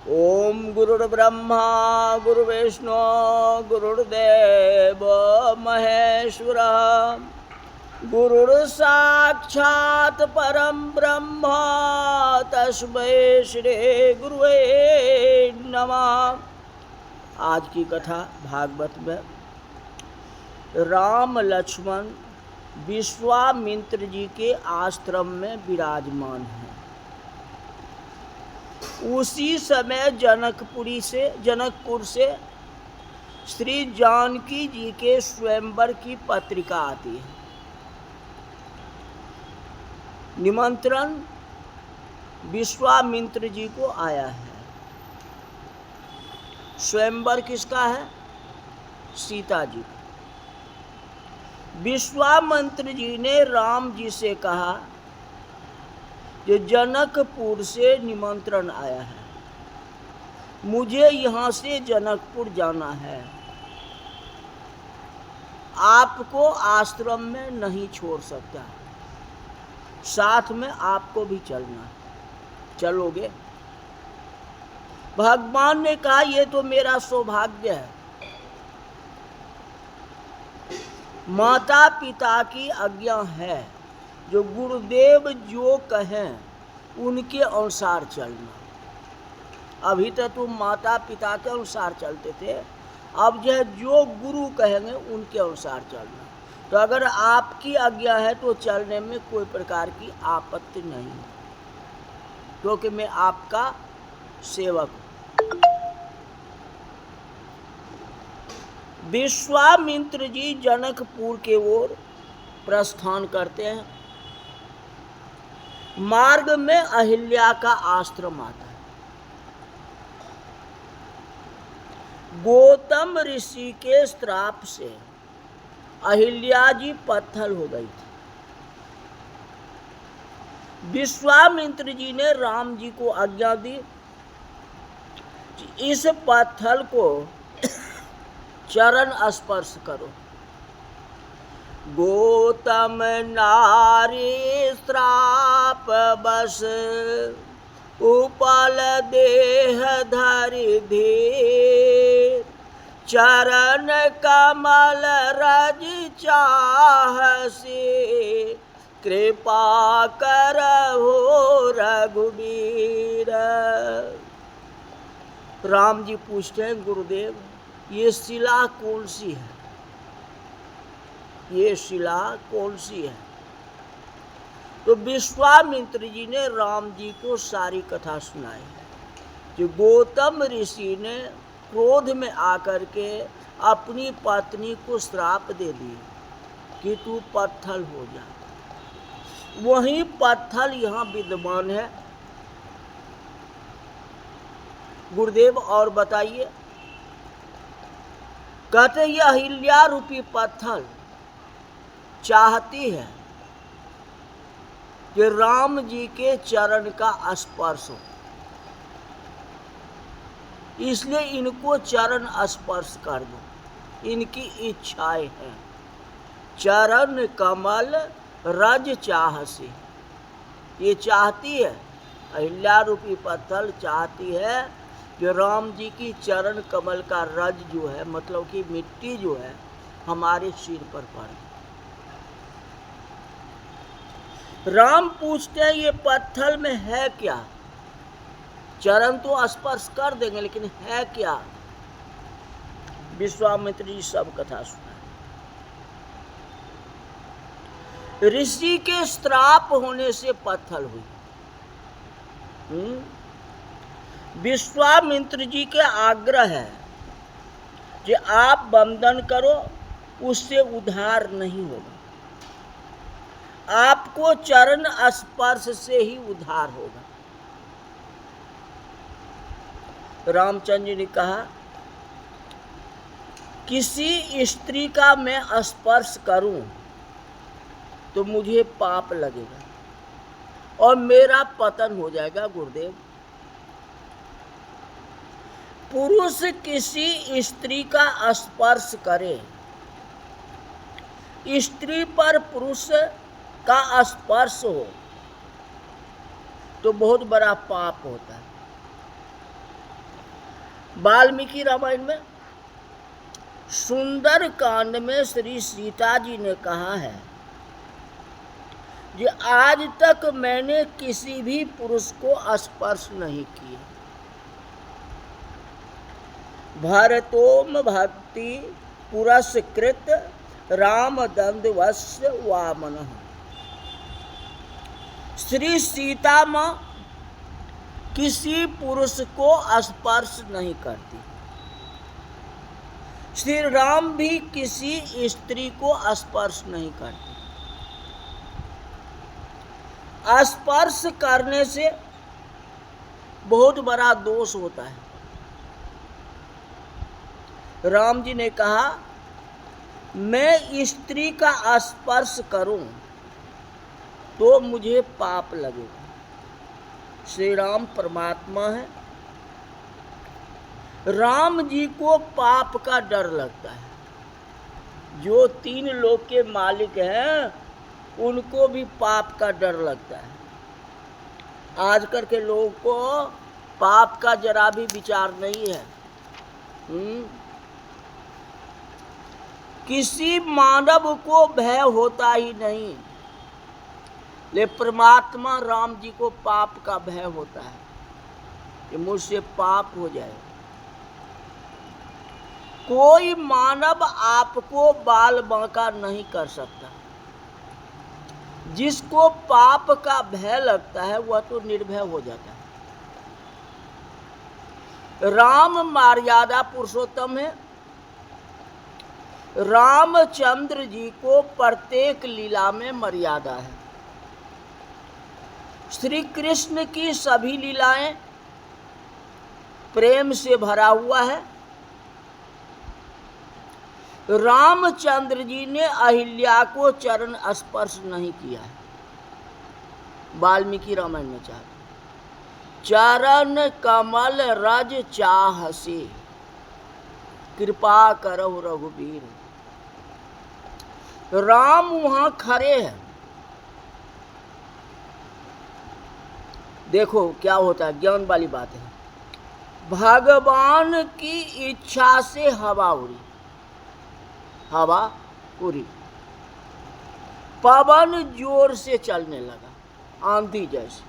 ओम गुरुर्ब्रह्मा गुरुर्विष्णु गुरुर्देव महेश्वरः गुरुर्साक्षात् परम ब्रह्म तस्मै श्री गुरुवे नमः। आज की कथा भागवत में राम लक्ष्मण विश्वामित्र जी के आश्रम में विराजमान हैं। उसी समय जनकपुर से श्री जानकी जी के स्वयंवर की पत्रिका आती है। निमंत्रण विश्वामित्र जी को आया है। स्वयंवर किसका है? सीता जी का। विश्वामित्र जी ने राम जी से कहा कि जनकपुर से निमंत्रण आया है, मुझे यहाँ से जनकपुर जाना है, आपको आश्रम में नहीं छोड़ सकता, साथ में आपको भी चलना है, चलोगे? भगवान ने कहा ये तो मेरा सौभाग्य है, माता पिता की आज्ञा है, जो गुरुदेव जो कहें उनके अनुसार चलना। अभी तक तुम माता पिता के अनुसार चलते थे, अब जो गुरु कहेंगे उनके अनुसार चलना। तो अगर आपकी आज्ञा है तो चलने में कोई प्रकार की आपत्ति नहीं है, क्योंकि मैं आपका सेवक हूँ। विश्वामित्र जी जनकपुर के ओर प्रस्थान करते हैं। मार्ग में अहिल्या का आश्रम आता है। गौतम ऋषि के श्राप से अहिल्या जी पत्थर हो गई थी। विश्वामित्र जी ने राम जी को आज्ञा दी कि इस पत्थर को चरण स्पर्श करो। गौतम नारी श्राप बस उपल देह धरि धीर, चरण कमल रज चाहसी, कृपा करहु रघुबीर। राम जी पूछते हैं, गुरुदेव ये शिला कौन सी है? ये शिला कौन सी है? तो विश्वामित्र जी ने राम जी को सारी कथा सुनाई कि गौतम ऋषि ने क्रोध में आकर के अपनी पत्नी को श्राप दे दी कि तू पत्थर हो जा। वही पत्थर यहाँ विद्यमान है। गुरुदेव और बताइए। कहते ये अहिल्या रूपी पत्थर चाहती है कि राम जी के चरण का स्पर्श हो, इसलिए इनको चरण स्पर्श कर दो। इनकी इच्छाएं हैं। चरण कमल रज चाहसी, ये चाहती है, अहिल्या रूपी पत्थर चाहती है कि राम जी की चरण कमल का रज जो है, मतलब कि मिट्टी जो है, हमारे सिर पर पड़े। राम पूछते हैं ये पत्थर में है क्या? चरण तो स्पर्श कर देंगे, लेकिन है क्या? विश्वामित्र जी सब कथा सुना। ऋषि के श्राप होने से पत्थर हुई। विश्वामित्र जी के आग्रह है कि आप वंदन करो, उससे उद्धार नहीं होगा, आपको चरण स्पर्श से ही उद्धार होगा। रामचंद्र जी ने कहा किसी स्त्री का मैं स्पर्श करूं तो मुझे पाप लगेगा और मेरा पतन हो जाएगा। गुरुदेव, पुरुष किसी स्त्री का स्पर्श करे, स्त्री पर पुरुष का स्पर्श हो तो बहुत बड़ा पाप होता है। वाल्मीकि रामायण में सुंदर कांड में श्री सीता जी ने कहा है कि आज तक मैंने किसी भी पुरुष को स्पर्श नहीं किया। भरतोम भक्ति पुरस्कृत राम दंडवस्य वामन। श्री सीता मां किसी पुरुष को स्पर्श नहीं करती। श्री राम भी किसी स्त्री को स्पर्श नहीं करते। स्पर्श करने से बहुत बड़ा दोष होता है। राम जी ने कहा मैं स्त्री का स्पर्श करूं तो मुझे पाप लगेगा। श्री राम परमात्मा है। राम जी को पाप का डर लगता है। जो 3 लोक के मालिक हैं उनको भी पाप का डर लगता है। आजकल के लोगों को पाप का जरा भी विचार नहीं है। किसी मानव को भय होता ही नहीं, लेकिन परमात्मा राम जी को पाप का भय होता है कि मुझसे पाप हो जाए। कोई मानव आपको बाल बांका नहीं कर सकता। जिसको पाप का भय लगता है वह तो निर्भय हो जाता है। राम मर्यादा पुरुषोत्तम है। रामचंद्र जी को प्रत्येक लीला में मर्यादा है। श्री कृष्ण की सभी लीलाएं प्रेम से भरा हुआ है। रामचंद्र जी ने अहिल्या को चरण स्पर्श नहीं किया है। वाल्मीकि रामायण में चरण कमल रज चाहसे कृपा करो रघुबीर। राम वहां खड़े हैं। देखो क्या होता है, ज्ञान वाली बात है। भगवान की इच्छा से हवा उड़ी, हवा उड़ी, पवन जोर से चलने लगा, आंधी जैसे।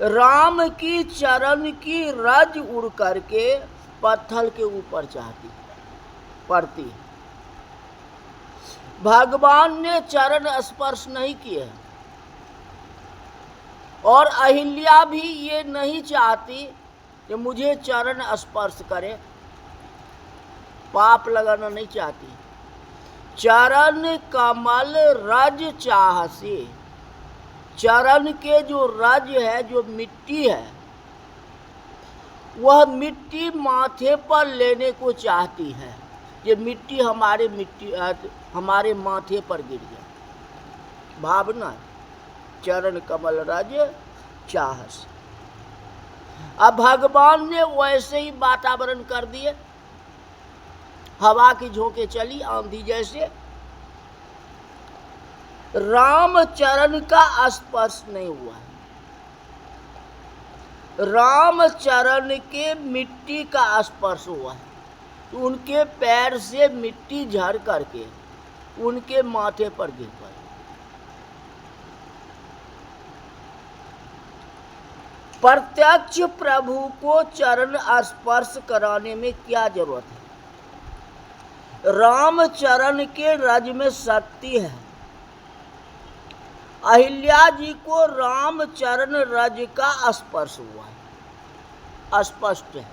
राम की चरण की रज उड़ करके पत्थर के ऊपर पड़ती है। भगवान ने चरण स्पर्श नहीं किए। और अहिल्या भी ये नहीं चाहती कि मुझे चरण स्पर्श करे, पाप लगाना नहीं चाहती। चरण कमल रज चाहसे, चरण के जो रज है, जो मिट्टी है, वह मिट्टी माथे पर लेने को चाहती है। ये मिट्टी हमारे माथे पर गिर जाए, भावना। चरण कमल रज चाहस। अब भगवान ने वैसे ही वातावरण कर दिए। हवा की झोंके चली आंधी जैसे। राम चरण का स्पर्श नहीं हुआ है। राम चरण के मिट्टी का स्पर्श हुआ है। तो उनके पैर से मिट्टी झड़ करके उनके माथे पर गिर पड़ी। प्रत्यक्ष प्रभु को चरण स्पर्श कराने में क्या जरूरत है? राम चरण के रज में शक्ति है। अहिल्या जी को राम चरण रज का स्पर्श हुआ है, स्पष्ट है।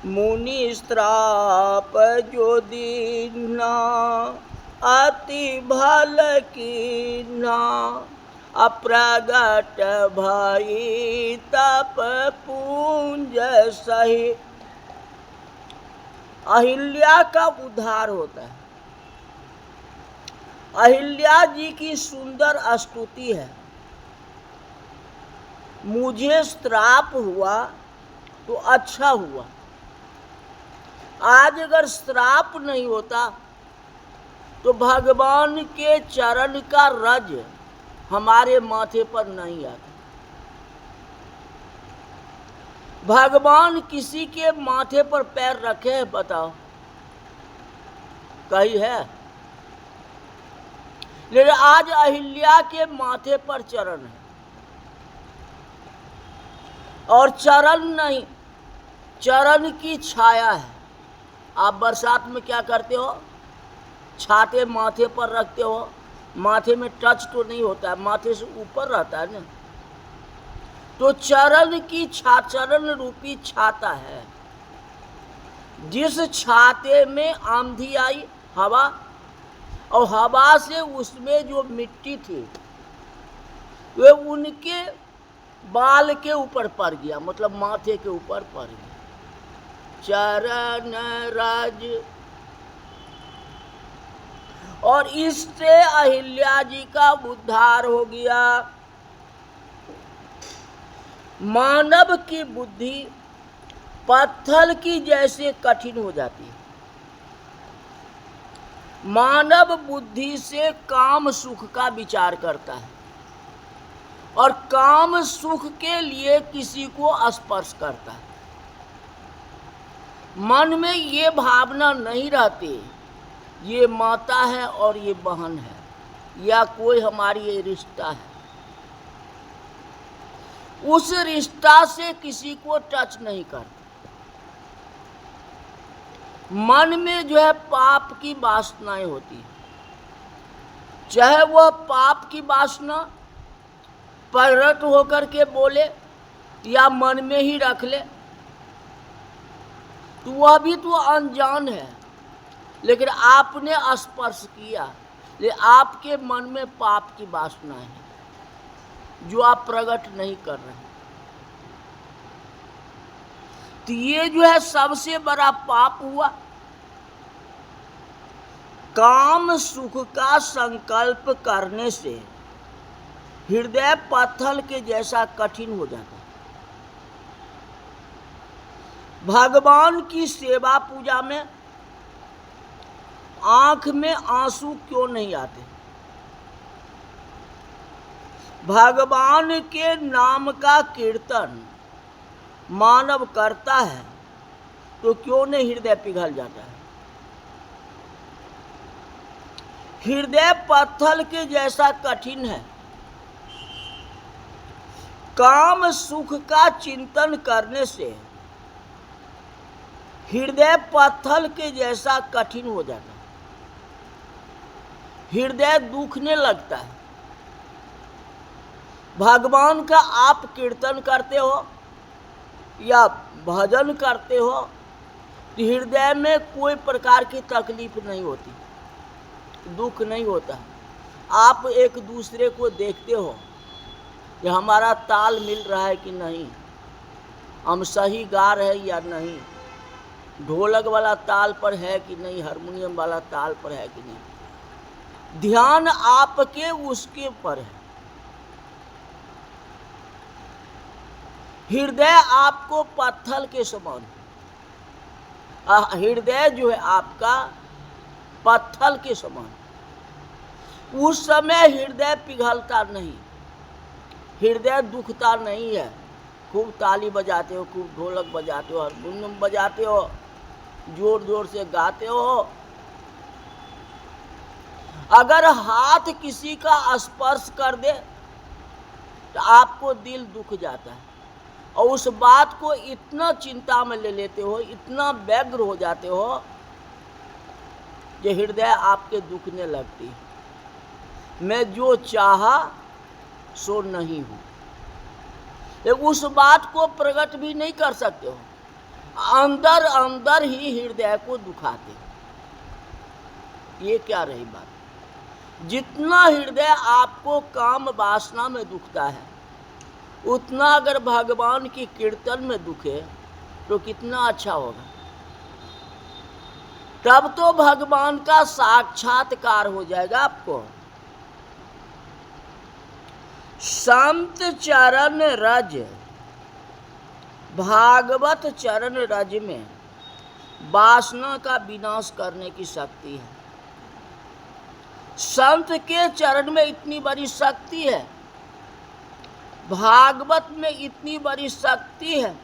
मुनि श्राप जो दीना अति भल कीना, अप्रगट भई तप पूंज सही। अहिल्या का उद्धार होता है। अहिल्या जी की सुंदर स्तुति है। मुझे श्राप हुआ तो अच्छा हुआ। आज अगर श्राप नहीं होता तो भगवान के चरण का रज हमारे माथे पर नहीं आता। भगवान किसी के माथे पर पैर रखे हैं? बताओ, कहीं है? लेकिन आज अहिल्या के माथे पर चरण है, और चरण नहीं, चरण की छाया है। आप बरसात में क्या करते हो? छाते माथे पर रखते हो, माथे में टच तो नहीं होता है, माथे से ऊपर रहता है ना। तो चरण की चरण रूपी छाता है। जिस छाते में आंधी आई, हवा, और हवा से उसमें जो मिट्टी थी वे उनके बाल के ऊपर पड़ गया, मतलब माथे के ऊपर पड़ गया। चरण रज, और इससे अहिल्या जी का उद्धार हो गया। मानव की बुद्धि पत्थर की जैसे कठिन हो जाती है। मानव बुद्धि से काम सुख का विचार करता है, और काम सुख के लिए किसी को स्पर्श करता है। मन में ये भावना नहीं रहती ये माता है और ये बहन है, या कोई हमारी ये रिश्ता है। उस रिश्ता से किसी को टच नहीं करता। मन में जो है पाप की वासनाएं होती है, चाहे वह पाप की वासना प्रकट होकर के बोले या मन में ही रख ले, तो वह भी तो अनजान है, लेकिन आपने स्पर्श किया, लेकिन आपके मन में पाप की वासना है जो आप प्रकट नहीं कर रहे। तो ये जो है सबसे बड़ा पाप हुआ। काम सुख का संकल्प करने से हृदय पत्थर के जैसा कठिन हो जाता है। भगवान की सेवा पूजा में आंख में आंसू क्यों नहीं आते? भगवान के नाम का कीर्तन मानव करता है तो क्यों नहीं हृदय पिघल जाता है? हृदय पत्थर के जैसा कठिन है। काम सुख का चिंतन करने से हृदय पत्थर के जैसा कठिन हो जाता है, हृदय दुखने लगता है। भगवान का आप कीर्तन करते हो या भजन करते हो तो हृदय में कोई प्रकार की तकलीफ नहीं होती, दुख नहीं होता। आप एक दूसरे को देखते हो कि हमारा ताल मिल रहा है कि नहीं, हम सही गा रहे हैं या नहीं, ढोलक वाला ताल पर है कि नहीं, हारमोनियम वाला ताल पर है कि नहीं। ध्यान आपके उसके पर है। हृदय आपको पत्थर के समान, हृदय जो है आपका पत्थर के समान। उस समय हृदय पिघलता नहीं, हृदय दुखता नहीं है। खूब ताली बजाते हो, खूब ढोलक बजाते हो, हारमोनियम बजाते हो, जोर जोर से गाते हो, अगर हाथ किसी का स्पर्श कर दे तो आपको दिल दुख जाता है, और उस बात को इतना चिंता में ले लेते हो, इतना व्यग्र हो जाते हो कि हृदय आपके दुखने लगती है। मैं जो चाहा सो नहीं हूँ, उस बात को प्रकट भी नहीं कर सकते हो, अंदर अंदर ही हृदय को दुखाते हो। ये क्या रही बात? जितना हृदय आपको काम वासना में दुखता है, उतना अगर भगवान की कीर्तन में दुखे तो कितना अच्छा होगा। तब तो भगवान का साक्षात्कार हो जाएगा आपको। संत चरण रज, भागवत चरण रज में वासना का विनाश करने की शक्ति है। संत के चरण में इतनी बड़ी शक्ति है, भागवत में इतनी बड़ी शक्ति है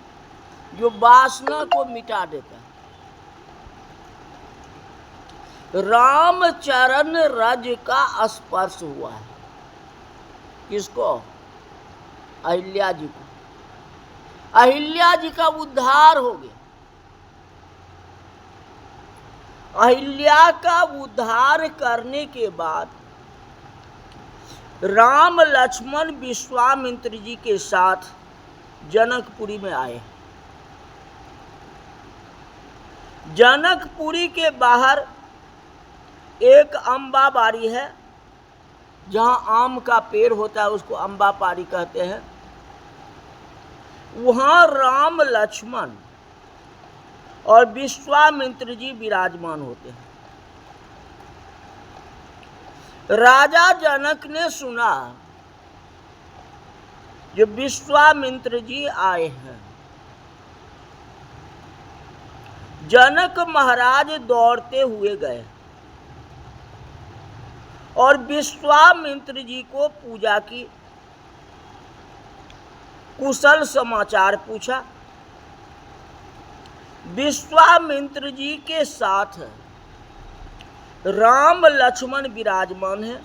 जो वासना को मिटा देता है। रामचरण रज का स्पर्श हुआ है। किसको? अहिल्या जी को। अहिल्या जी का उद्धार हो गया। अहिल्या का उद्धार करने के बाद राम लक्ष्मण विश्वामित्र जी के साथ जनकपुरी में आए। जनकपुरी के बाहर एक अम्बा बाड़ी है, जहां आम का पेड़ होता है, उसको अम्बा बाड़ी कहते हैं। वहां राम लक्ष्मण और विश्वामित्र जी विराजमान होते हैं। राजा जनक ने सुना जो विश्वामित्र जी आए हैं। जनक महाराज दौड़ते हुए गए और विश्वामित्र जी को पूजा की, कुशल समाचार पूछा। विश्वामित्र जी के साथ राम लक्ष्मण विराजमान है।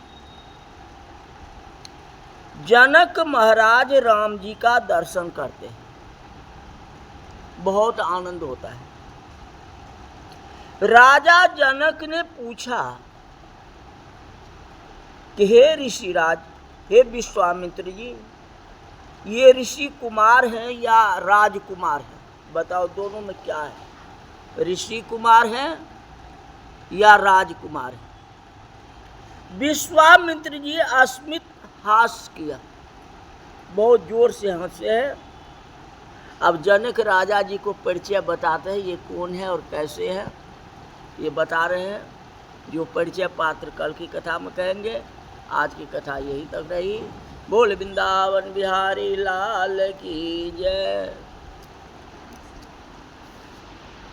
जनक महाराज राम जी का दर्शन करते हैं, बहुत आनंद होता है। राजा जनक ने पूछा कि हे ऋषिराज, हे विश्वामित्र जी, ये ऋषि कुमार हैं या राजकुमार हैं? बताओ दोनों में क्या है? ऋषि कुमार हैं या राजकुमार हैं? विश्वामित्र जी अस्मित हास्य किया, बहुत जोर से हंसे हैं। अब जनक राजा जी को परिचय बताते हैं, ये कौन है और कैसे है, ये बता रहे हैं। जो परिचय पात्र कल की कथा में कहेंगे। आज की कथा यही तक रही। बोल वृंदावन बिहारी लाल की जय।